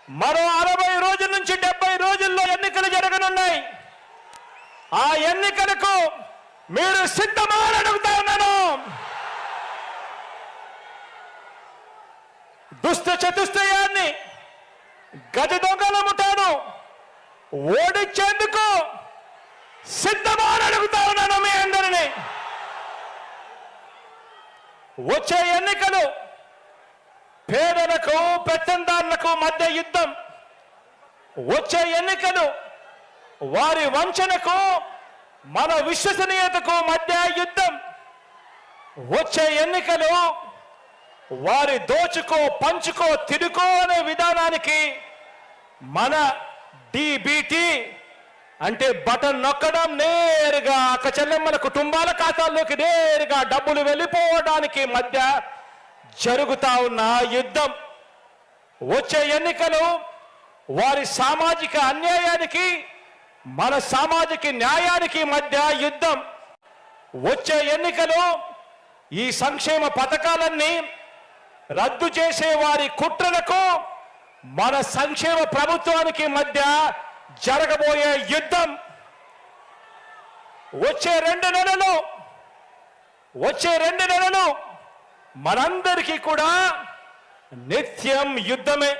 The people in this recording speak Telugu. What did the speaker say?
మరో 60 రోజుల నుంచి 70 రోజుల్లో ఎన్నికలు జరగనున్నాయి. ఆ ఎన్నికలకు మీరు సిద్ధమా అని అడుగుతా ఉన్నాను. దుష్ట చతుష్టయాన్ని గజ దొంగల ముఠాను ఓడించేందుకు సిద్ధమా అని అడుగుతా ఉన్నాను మీ అందరినీ. వచ్చే ఎన్నికలు పేదలకు పెత్తందారులకు మధ్య యుద్ధం. వచ్చే ఎన్నికలు వారి వంచనకు మన విశ్వసనీయతకు మధ్య యుద్ధం. వచ్చే ఎన్నికలు వారి దోచుకో పంచుకో తిరుకో అనే విధానానికి మన డిబిటి అంటే బటన్ నొక్కడం, నేరుగా అక్క చెల్లెమ్మల కుటుంబాల ఖాతాల్లోకి నేరుగా డబ్బులు వెళ్ళిపోవడానికి మధ్య జరుగుతా ఉన్న యుద్ధం. వచ్చే ఎన్నికలు వారి సామాజిక అన్యాయానికి మన సామాజిక న్యాయానికి మధ్య యుద్ధం. వచ్చే ఎన్నికలు ఈ సంక్షేమ పథకాలన్నీ రద్దు చేసే వారి కుట్రలకు మన సంక్షేమ ప్రభుత్వానికి మధ్య జరగబోయే యుద్ధం. వచ్చే రెండు నెలలు మనందరికీ కూడా నిత్యం యుద్ధమే.